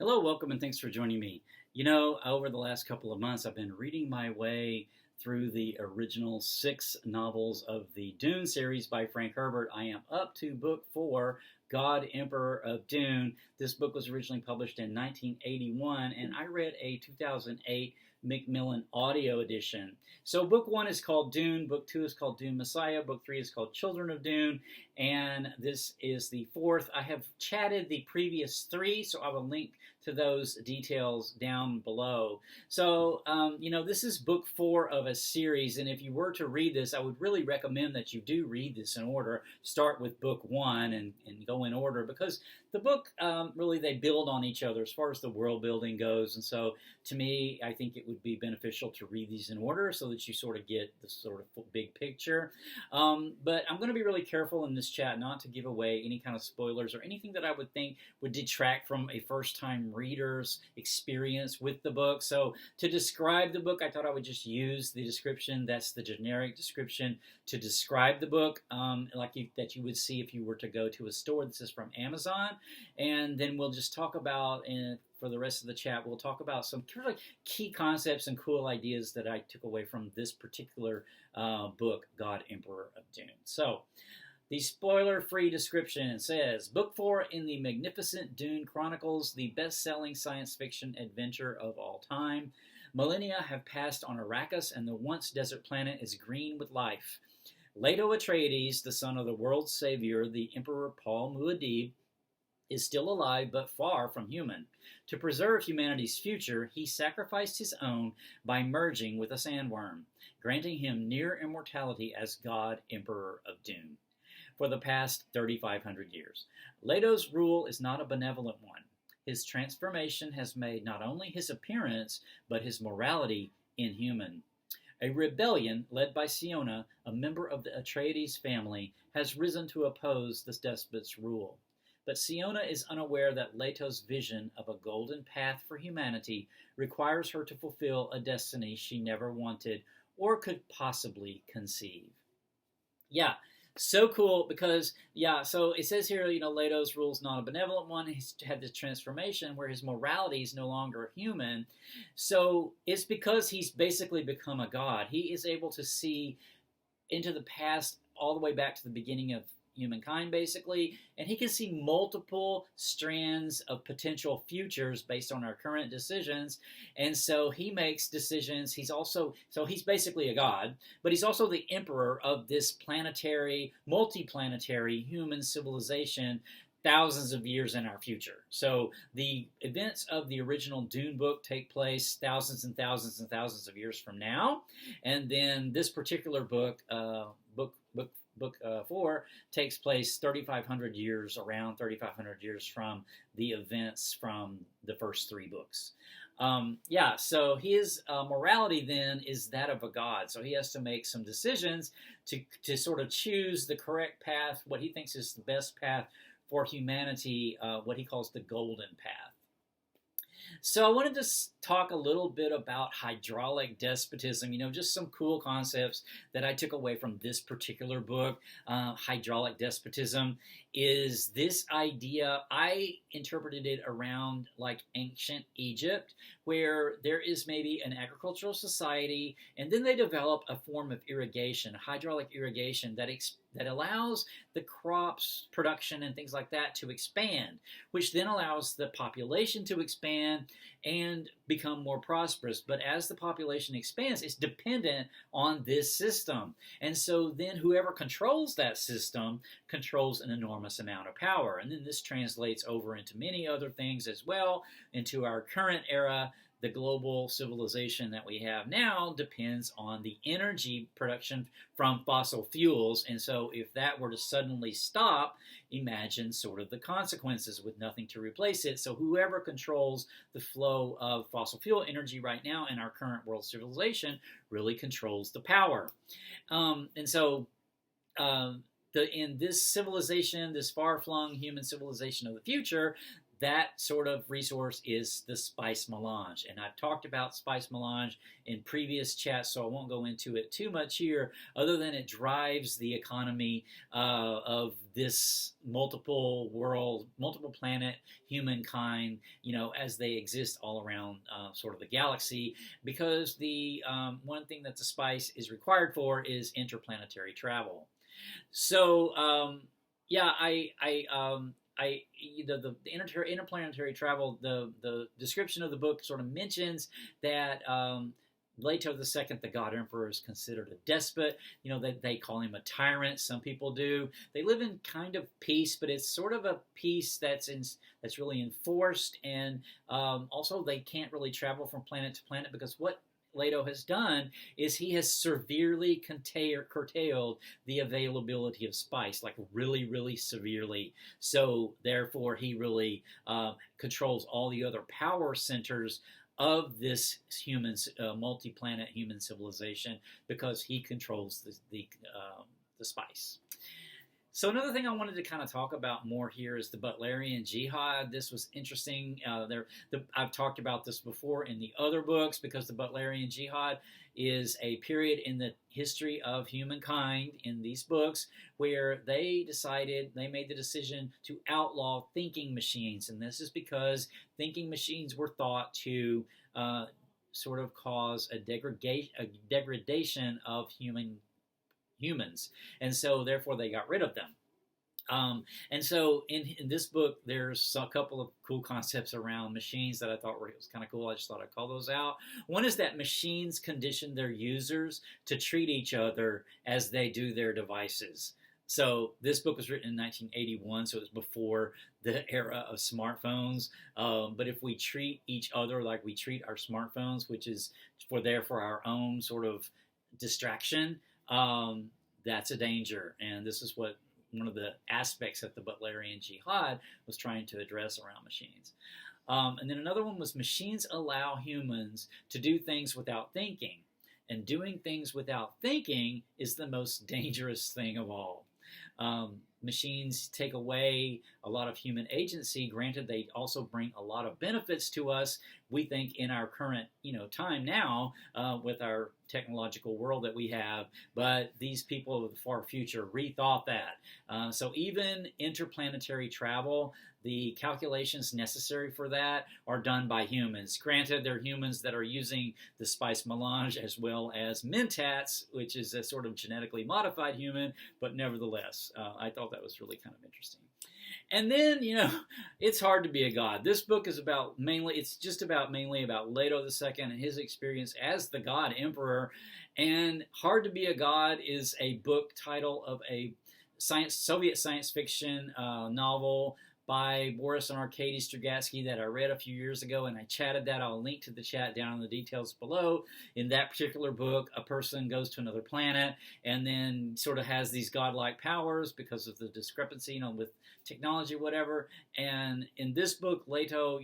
Hello, welcome, and thanks for joining me. Over the last couple of months, I've been reading my way through the original 6 novels of the Dune series by Frank Herbert. I am up to book 4, God, Emperor of Dune. This book was originally published in 1981, and I read a 2008 MacMillan audio edition. So book 1 is called Dune, book 2 is called Dune Messiah, book 3 is called Children of Dune, and this is the 4th. I have chatted the previous 3, so I will link to those details down below. So, this is book 4 of a series, and if you were to read this, I would really recommend that you do read this in order. Start with book 1 and go in order, because the book, really, they build on each other as far as the world building goes, and so to me, I think it would be beneficial to read these in order so that you sort of get the sort of big picture. But I'm going to be really careful in this chat not to give away any kind of spoilers or anything that I would think would detract from a first-time reader's experience with the book. So to describe the book, I thought I would just use the description. That's the generic description to describe the book, that you would see if you were to go to a store. This is from Amazon. And then we'll just talk about, for the rest of the chat, we'll talk about some really key concepts and cool ideas that I took away from this particular book, God, Emperor of Dune. So, the spoiler-free description says, Book 4 in the magnificent Dune Chronicles, the best-selling science fiction adventure of all time. Millennia have passed on Arrakis, and the once desert planet is green with life. Leto Atreides, the son of the world's savior, the Emperor Paul Muad'Dib, is still alive but far from human. To preserve humanity's future, he sacrificed his own by merging with a sandworm, granting him near immortality as God, Emperor of Dune. For the past 3,500 years, Leto's rule is not a benevolent one. His transformation has made not only his appearance, but his morality inhuman. A rebellion led by Siona, a member of the Atreides family, has risen to oppose this despot's rule. But Siona is unaware that Leto's vision of a golden path for humanity requires her to fulfill a destiny she never wanted or could possibly conceive. Yeah, so cool because, so it says here, Leto's rule is not a benevolent one. He's had this transformation where his morality is no longer human. So it's because he's basically become a god. He is able to see into the past all the way back to the beginning of humankind, basically, and he can see multiple strands of potential futures based on our current decisions, and so he makes decisions. He's basically a god, but he's also the emperor of this multi-planetary human civilization thousands of years in our future. So the events of the original Dune book take place thousands and thousands and thousands of years from now, and then this particular book, Book 4 takes place around 3,500 years from the events from the first 3 books. So his morality then is that of a god. So he has to make some decisions to sort of choose the correct path, what he thinks is the best path for humanity, what he calls the golden path. So I wanted to talk a little bit about hydraulic despotism, just some cool concepts that I took away from this particular book. Hydraulic despotism is this idea, I interpreted it around like ancient Egypt, where there is maybe an agricultural society, and then they develop a form of irrigation, hydraulic irrigation, that allows the crops production and things like that to expand, which then allows the population to expand and become more prosperous. But as the population expands, it's dependent on this system. And so then whoever controls that system controls an enormous amount of power. And then this translates over into many other things as well, into our current era. The global civilization that we have now depends on the energy production from fossil fuels. And so if that were to suddenly stop, imagine sort of the consequences with nothing to replace it. So whoever controls the flow of fossil fuel energy right now in our current world civilization really controls the power. In this civilization, this far-flung human civilization of the future, that sort of resource is the spice melange. And I've talked about spice melange in previous chats, so I won't go into it too much here, other than it drives the economy of this multiple world, multiple planet humankind, as they exist all around sort of the galaxy, because the one thing that the spice is required for is interplanetary travel. So, yeah, the interplanetary travel, the description of the book sort of mentions that Leto II, the God Emperor, is considered a despot. They call him a tyrant. Some people do. They live in kind of peace, but it's sort of a peace that's really enforced, and also they can't really travel from planet to planet, because what Leto has done is he has severely curtailed the availability of spice, like really, really severely. So therefore, he really controls all the other power centers of this multi-planet human civilization, because he controls the spice. So another thing I wanted to kind of talk about more here is the Butlerian Jihad. This was interesting. I've talked about this before in the other books, because the Butlerian Jihad is a period in the history of humankind in these books where they made the decision to outlaw thinking machines. And this is because thinking machines were thought to sort of cause a degradation of humans, and so therefore they got rid of them. And so in this book, there's a couple of cool concepts around machines that I thought was kind of cool. I just thought I'd call those out. One is that machines condition their users to treat each other as they do their devices. So this book was written in 1981, so it was before the era of smartphones. But if we treat each other like we treat our smartphones, which is for our own sort of distraction, that's a danger. And this is what one of the aspects that the Butlerian Jihad was trying to address around machines. And then another one was machines allow humans to do things without thinking. And doing things without thinking is the most dangerous thing of all. Machines take away a lot of human agency. Granted, they also bring a lot of benefits to us, we think, in our current time now with our technological world that we have. But these people of the far future rethought that. So even interplanetary travel, the calculations necessary for that are done by humans. Granted, they're humans that are using the spice melange as well as mentats, which is a sort of genetically modified human, but nevertheless, I thought that was really kind of interesting. And then, it's hard to be a god. This book is mainly about Leto II and his experience as the God Emperor. And Hard to Be a God is a book title of a Soviet science fiction novel by Boris and Arkady Strugatsky that I read a few years ago, and I chatted that. I'll link to the chat down in the details below. In that particular book, a person goes to another planet and then sort of has these godlike powers because of the discrepancy, with technology, whatever. And in this book, Leto,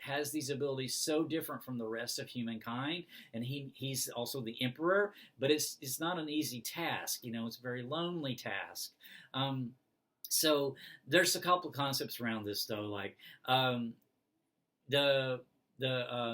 has these abilities so different from the rest of humankind, and he's also the emperor, but it's not an easy task. It's a very lonely task. So there's a couple of concepts around this, though, like the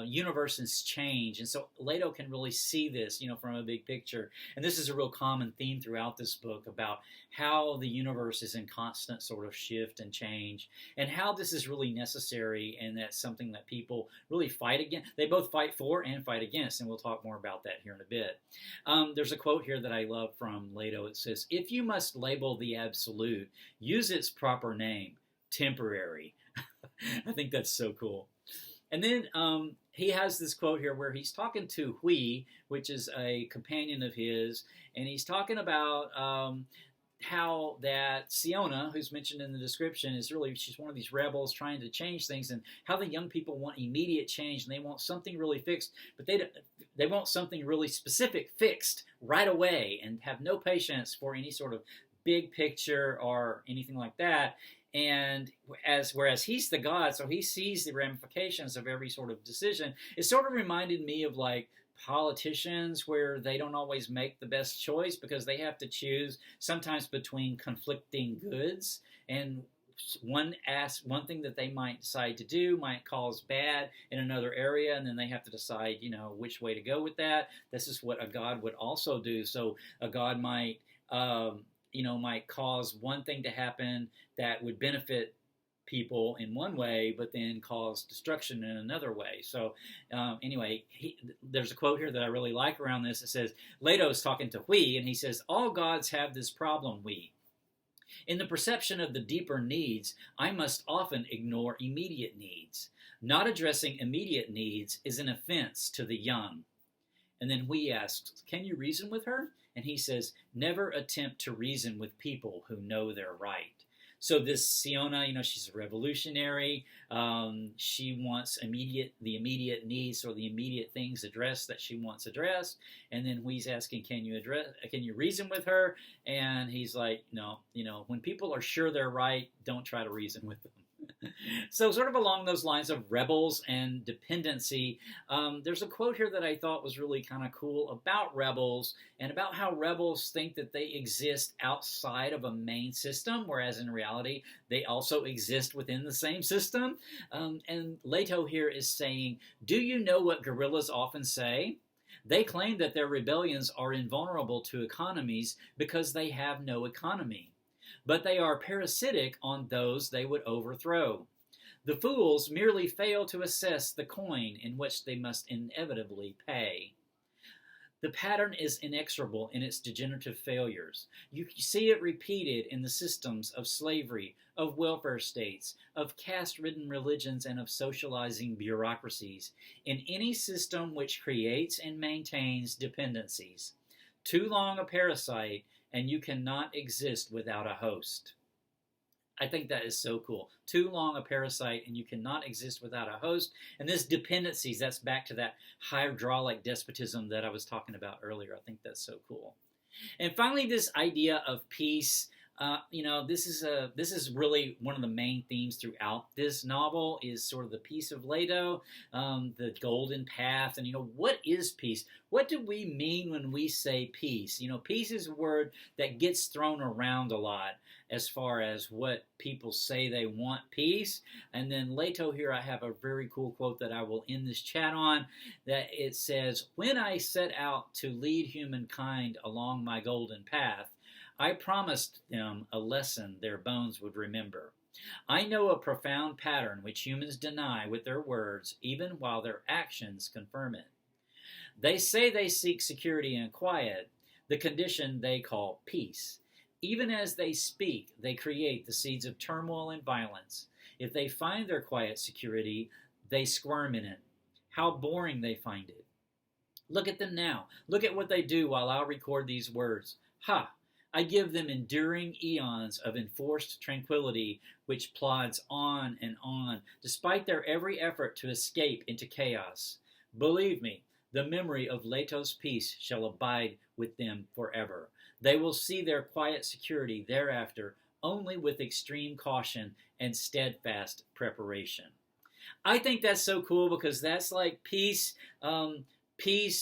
universe has changed, and so Leto can really see this, from a big picture. And this is a real common theme throughout this book about how the universe is in constant sort of shift and change, and how this is really necessary, and that's something that people really fight against. They both fight for and fight against, and we'll talk more about that here in a bit. There's a quote here that I love from Leto. It says, "If you must label the absolute, use its proper name, temporary." I think that's so cool. And then he has this quote here where he's talking to Hui, which is a companion of his, and he's talking about how that Siona, who's mentioned in the description, she's one of these rebels trying to change things, and how the young people want immediate change, and they want something really fixed, but they want something really specific fixed right away, and have no patience for any sort of big picture or anything like that. And whereas he's the god, so he sees the ramifications of every sort of decision. It sort of reminded me of like politicians, where they don't always make the best choice because they have to choose sometimes between conflicting goods. And one thing that they might decide to do might cause bad in another area, and then they have to decide, which way to go with that. This is what a god would also do. So a god might, might cause one thing to happen that would benefit people in one way, but then cause destruction in another way. So anyway, there's a quote here that I really like around this. It says, Leto's talking to we, and he says, all gods have this problem, we. In the perception of the deeper needs, I must often ignore immediate needs. Not addressing immediate needs is an offense to the young. And then we asks, can you reason with her? And he says, never attempt to reason with people who know they're right. So this Siona, she's a revolutionary. She wants the immediate needs or the immediate things addressed that she wants addressed. And then he's asking, can you reason with her? And he's like, no, when people are sure they're right, don't try to reason with them. So sort of along those lines of rebels and dependency, there's a quote here that I thought was really kind of cool about rebels and about how rebels think that they exist outside of a main system, whereas in reality, they also exist within the same system. And Leto here is saying, do you know what guerrillas often say? They claim that their rebellions are invulnerable to economies because they have no economy. But they are parasitic on those they would overthrow. The fools merely fail to assess the coin in which they must inevitably pay. The pattern is inexorable in its degenerative failures. You see it repeated in the systems of slavery, of welfare states, of caste-ridden religions, and of socializing bureaucracies, in any system which creates and maintains dependencies. Too long a parasite, and you cannot exist without a host. I think that is so cool. Too long a parasite, and you cannot exist without a host. And this dependencies, that's back to that hydraulic despotism that I was talking about earlier. I think that's so cool. And finally, this idea of peace. This is really one of the main themes throughout this novel is sort of the peace of Leto, the golden path, and what is peace? What do we mean when we say peace? Peace is a word that gets thrown around a lot as far as what people say they want peace. And then Leto here, I have a very cool quote that I will end this chat on, that it says, when I set out to lead humankind along my golden path, I promised them a lesson their bones would remember. I know a profound pattern which humans deny with their words, even while their actions confirm it. They say they seek security and quiet, the condition they call peace. Even as they speak, they create the seeds of turmoil and violence. If they find their quiet security, they squirm in it. How boring they find it. Look at them now. Look at what they do while I record these words. Ha! I give them enduring eons of enforced tranquility which plods on, despite their every effort to escape into chaos. Believe me, the memory of Leto's peace shall abide with them forever. They will see their quiet security thereafter only with extreme caution and steadfast preparation. I think that's so cool because that's like peace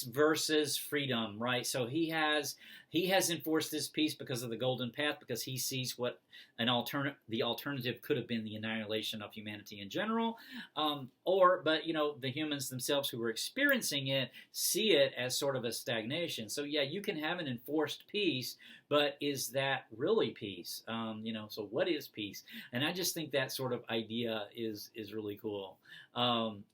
versus freedom, right? So he has enforced this peace because of the golden path, because he sees what the alternative could have been, the annihilation of humanity in general, but the humans themselves who were experiencing it see it as sort of a stagnation. So yeah, you can have an enforced peace, but is that really peace? So what is peace? And I just think that sort of idea is really cool,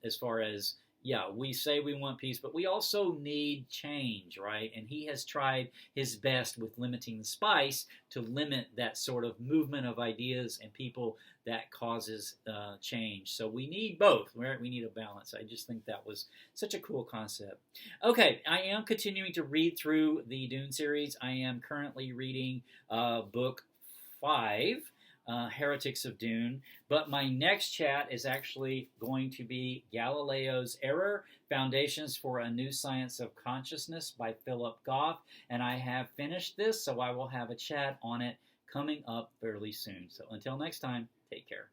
as far as, yeah, we say we want peace, but we also need change, right? And he has tried his best with limiting the spice to limit that sort of movement of ideas and people that causes change. So we need both, right? We need a balance. I just think that was such a cool concept. Okay, I am continuing to read through the Dune series. I am currently reading book 5. Heretics of Dune, but my next chat is actually going to be Galileo's Error, Foundations for a New Science of Consciousness by Philip Goff, and I have finished this, so I will have a chat on it coming up fairly soon. So until next time, take care.